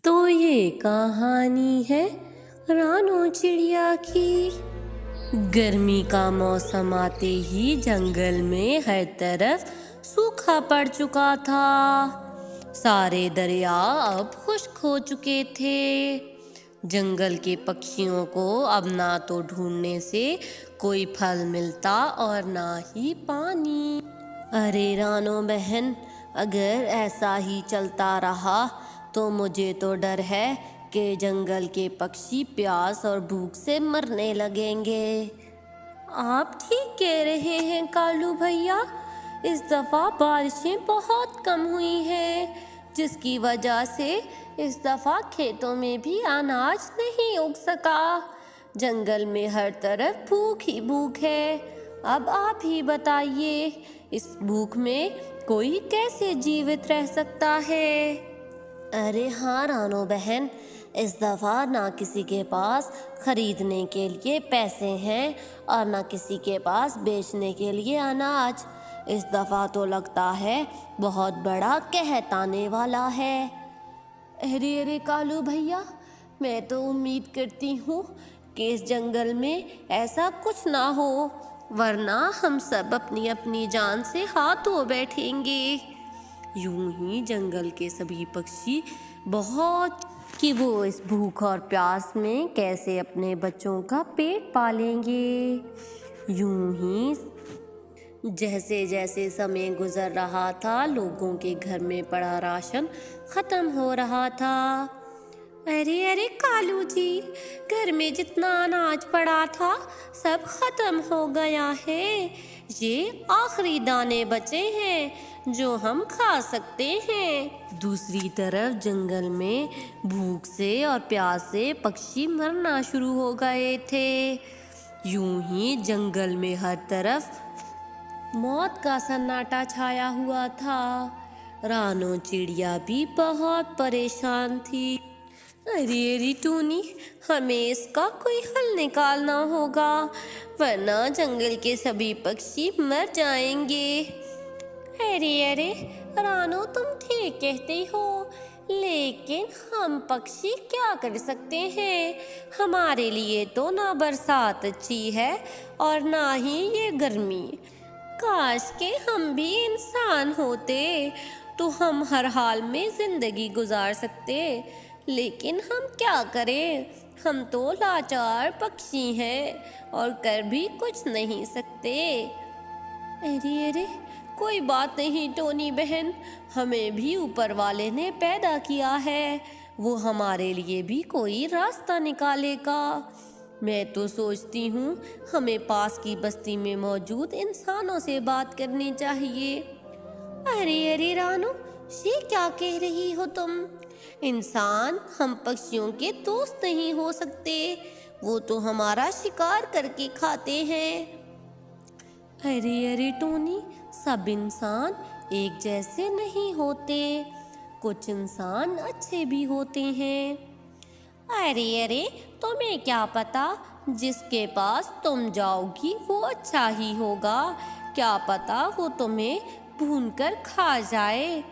तो ये कहानी है रानो चिड़िया की। गर्मी का मौसम आते ही जंगल में हर तरफ सूखा पड़ चुका था। सारे दरिया अब खुश्क हो चुके थे। जंगल के पक्षियों को अब ना तो ढूंढने से कोई फल मिलता और ना ही पानी। अरे रानो बहन, अगर ऐसा ही चलता रहा तो मुझे तो डर है कि जंगल के पक्षी प्यास और भूख से मरने लगेंगे। आप ठीक कह रहे हैं कालू भैया। इस दफ़ा बारिशें बहुत कम हुई हैं, जिसकी वजह से इस दफ़ा खेतों में भी अनाज नहीं उग सका। जंगल में हर तरफ भूख ही भूख है। अब आप ही बताइए, इस भूख में कोई कैसे जीवित रह सकता है? अरे हाँ रानो बहन, इस दफ़ा ना किसी के पास खरीदने के लिए पैसे हैं और ना किसी के पास बेचने के लिए अनाज। इस दफ़ा तो लगता है बहुत बड़ा कहत आने वाला है। अरे अरे कालू भैया, मैं तो उम्मीद करती हूँ कि इस जंगल में ऐसा कुछ ना हो, वरना हम सब अपनी अपनी जान से हाथ धो बैठेंगे। यूं ही जंगल के सभी पक्षी बहुत कि वो इस भूख और प्यास में कैसे अपने बच्चों का पेट पालेंगे। यूं ही जैसे जैसे समय गुजर रहा था, लोगों के घर में पड़ा राशन खत्म हो रहा था। अरे अरे कालू जी, घर में जितना अनाज पड़ा था सब खत्म हो गया है। ये आखिरी दाने बचे हैं जो हम खा सकते हैं। दूसरी तरफ जंगल में भूख से और प्यास से पक्षी मरना शुरू हो गए थे। यूं ही जंगल में हर तरफ मौत का सन्नाटा छाया हुआ था। रानो चिड़िया भी बहुत परेशान थी। अरे अरे टूनी, हमें इसका कोई हल निकालना होगा, वरना जंगल के सभी पक्षी मर जाएंगे। अरे अरे रानो, तुम ठीक कहते हो, लेकिन हम पक्षी क्या कर सकते हैं? हमारे लिए तो ना बरसात अच्छी है और ना ही ये गर्मी। काश के हम भी इंसान होते तो हम हर हाल में जिंदगी गुजार सकते, लेकिन हम क्या करें, हम तो लाचार पक्षी हैं और कर भी कुछ नहीं सकते। अरे अरे कोई बात नहीं टोनी बहन, हमें भी ऊपर वाले ने पैदा किया है, वो हमारे लिए भी कोई रास्ता निकालेगा। मैं तो सोचती हूँ हमें पास की बस्ती में मौजूद इंसानों से बात करनी चाहिए। अरे अरे रानो, ये क्या कह रही हो तुम? इंसान हम पक्षियों के दोस्त नहीं हो सकते, वो तो हमारा शिकार करके खाते हैं। अरे अरे टोनी, सब इंसान एक जैसे नहीं होते, कुछ इंसान अच्छे भी होते हैं। अरे अरे तुम्हें क्या पता, जिसके पास तुम जाओगी वो अच्छा ही होगा, क्या पता वो तुम्हें भून कर खा जाए।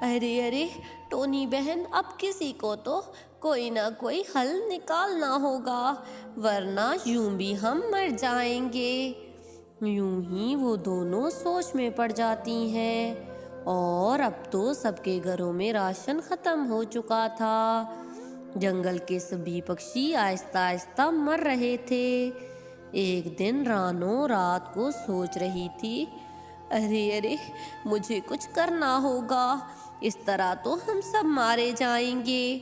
अरे अरे टोनी बहन, अब किसी को तो कोई ना कोई हल निकालना होगा, वरना यूं भी हम मर जाएंगे। यूं ही वो दोनों सोच में पड़ जाती हैं और अब तो सबके घरों में राशन खत्म हो चुका था। जंगल के सभी पक्षी आहिस्ता आहिस्ता मर रहे थे। एक दिन रानो रात को सोच रही थी, अरे अरे मुझे कुछ करना होगा, इस तरह तो हम सब मारे जाएंगे।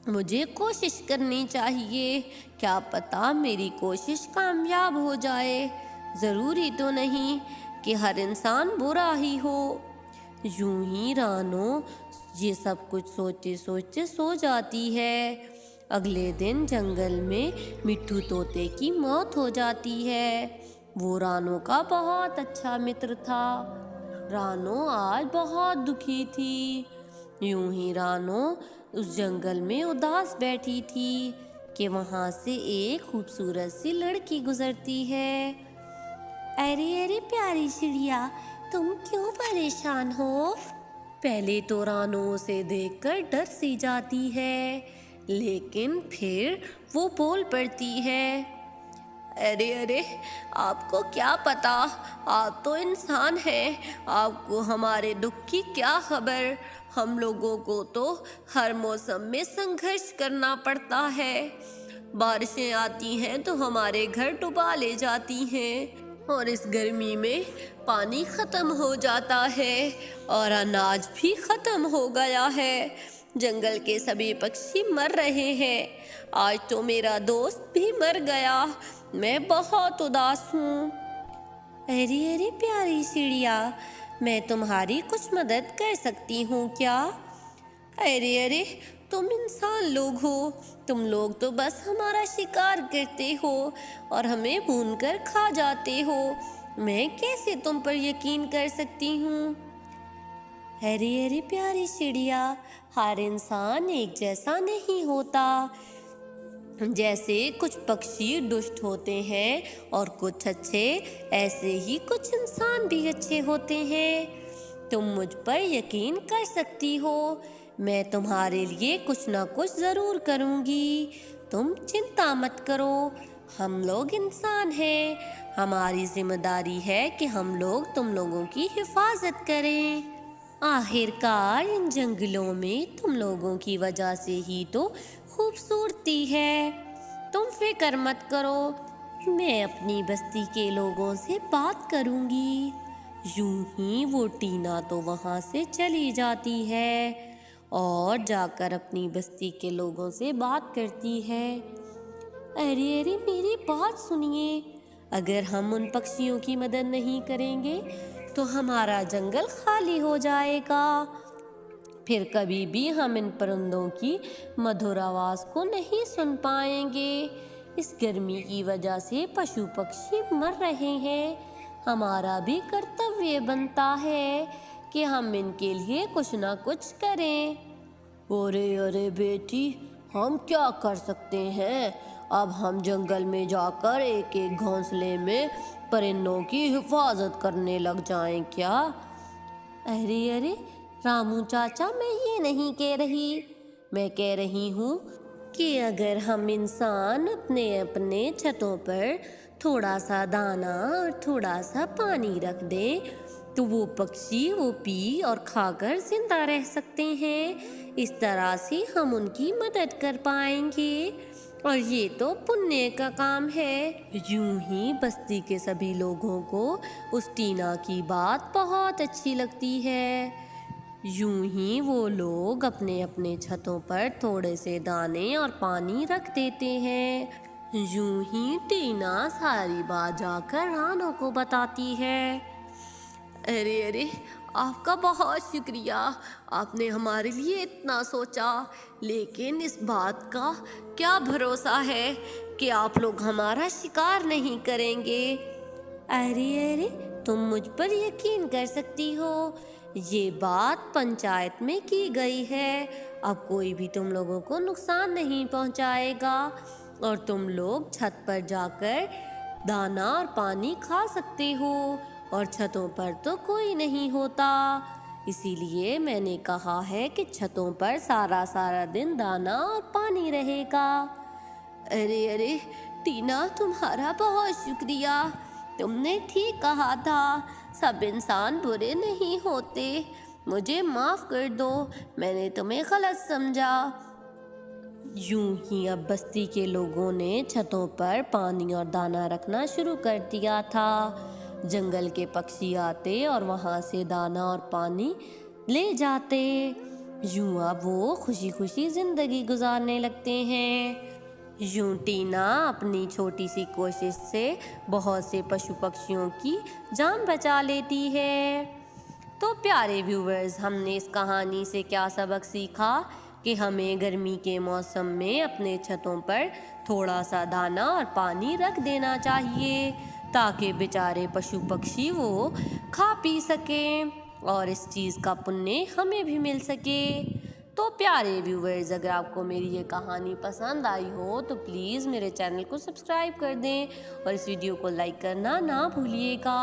मुझे कोशिश करनी चाहिए, क्या पता मेरी कोशिश कामयाब हो जाए। ज़रूरी तो नहीं कि हर इंसान बुरा ही हो। यूं ही रानो ये सब कुछ सोचते सोचते सो जाती है। अगले दिन जंगल में मिट्ठू तोते की मौत हो जाती है। वो रानो का बहुत अच्छा मित्र था। रानो आज बहुत दुखी थी। यूं ही रानो उस जंगल में उदास बैठी थी कि वहां से एक खूबसूरत सी लड़की गुजरती है। अरे अरे प्यारी चिड़िया, तुम क्यों परेशान हो? पहले तो रानो उसे देखकर डर सी जाती है, लेकिन फिर वो बोल पड़ती है, अरे अरे, आपको क्या पता, आप तो इंसान हैं, आपको हमारे दुख की क्या खबर। हम लोगों को तो हर मौसम में संघर्ष करना पड़ता है। बारिशें आती हैं तो हमारे घर डुबा ले जाती हैं, और इस गर्मी में पानी खत्म हो जाता है और अनाज भी खत्म हो गया है। जंगल के सभी पक्षी मर रहे हैं। आज तो मेरा दोस्त भी मर गया। मैं बहुत उदास हूँ। अरे अरे प्यारी चिड़िया, मैं तुम्हारी कुछ मदद कर सकती हूँ क्या? अरे अरे, तुम इंसान लोग हो, तुम लोग तो बस हमारा शिकार करते हो और हमें भूनकर खा जाते हो। मैं कैसे तुम पर यकीन कर सकती हूँ? अरे अरे प्यारी चिड़िया, हर इंसान एक जैसा नहीं होता। जैसे कुछ पक्षी दुष्ट होते हैं और कुछ अच्छे, ऐसे ही कुछ इंसान भी अच्छे होते हैं। तुम मुझ पर यकीन कर सकती हो, मैं तुम्हारे लिए कुछ ना कुछ ज़रूर करूँगी। तुम चिंता मत करो, हम लोग इंसान हैं, हमारी जिम्मेदारी है कि हम लोग तुम लोगों की हिफाजत करें। आखिरकार इन जंगलों में तुम लोगों की वजह से ही तो खूबसूरती है। तुम फिक्र मत करो, मैं अपनी बस्ती के लोगों से बात करूंगी। यूं ही वो टीना तो वहां से चली जाती है और जाकर अपनी बस्ती के लोगों से बात करती है। अरे अरे मेरी बात सुनिए, अगर हम उन पक्षियों की मदद नहीं करेंगे तो हमारा जंगल खाली हो जाएगा। फिर कभी भी हम इन परिंदों की मधुर आवाज़ को नहीं सुन पाएंगे। इस गर्मी की वजह से पशु पक्षी मर रहे हैं। हमारा भी कर्तव्य बनता है कि हम इनके लिए कुछ ना कुछ करें। अरे अरे बेटी, हम क्या कर सकते हैं? अब हम जंगल में जाकर एक एक घोंसले में परिंदों की हिफाजत करने लग जाएं क्या? अरे अरे रामू चाचा, मैं ये नहीं कह रही। मैं कह रही हूँ कि अगर हम इंसान अपने अपने छतों पर थोड़ा सा दाना और थोड़ा सा पानी रख दें तो वो पक्षी वो पी और खाकर जिंदा रह सकते हैं। इस तरह से हम उनकी मदद कर पाएंगे और ये तो पुण्य का काम है। यूं ही बस्ती के सभी लोगों को उस टीना की बात बहुत अच्छी लगती है। यूं ही वो लोग अपने अपने छतों पर थोड़े से दाने और पानी रख देते हैं। यूं ही टीना सारी बात जाकर रानो को बताती है। अरे अरे, आपका बहुत शुक्रिया, आपने हमारे लिए इतना सोचा। लेकिन इस बात का क्या भरोसा है कि आप लोग हमारा शिकार नहीं करेंगे? अरे अरे, तुम मुझ पर यकीन कर सकती हो, ये बात पंचायत में की गई है। अब कोई भी तुम लोगों को नुकसान नहीं पहुंचाएगा और तुम लोग छत पर जाकर दाना और पानी खा सकते हो और छतों पर तो कोई नहीं होता। इसीलिए मैंने कहा है कि छतों पर सारा दिन दाना और पानी रहेगा। अरे अरे टीना, तुम्हारा बहुत शुक्रिया, तुमने ठीक कहा था, सब इंसान बुरे नहीं होते। मुझे माफ़ कर दो, मैंने तुम्हें गलत समझा। यूं ही अब बस्ती के लोगों ने छतों पर पानी और दाना रखना शुरू कर दिया था। जंगल के पक्षी आते और वहाँ से दाना और पानी ले जाते। यूं अब वो खुशी खुशी जिंदगी गुजारने लगते हैं। यूं टीना अपनी छोटी सी कोशिश से बहुत से पशु पक्षियों की जान बचा लेती है। तो प्यारे व्यूवर्स, हमने इस कहानी से क्या सबक सीखा कि हमें गर्मी के मौसम में अपने छतों पर थोड़ा सा दाना और पानी रख देना चाहिए ताकि बेचारे पशु पक्षी वो खा पी सकें और इस चीज़ का पुण्य हमें भी मिल सके। तो प्यारे व्यूवर्स, अगर आपको मेरी ये कहानी पसंद आई हो तो प्लीज़ मेरे चैनल को सब्सक्राइब कर दें और इस वीडियो को लाइक करना ना भूलिएगा।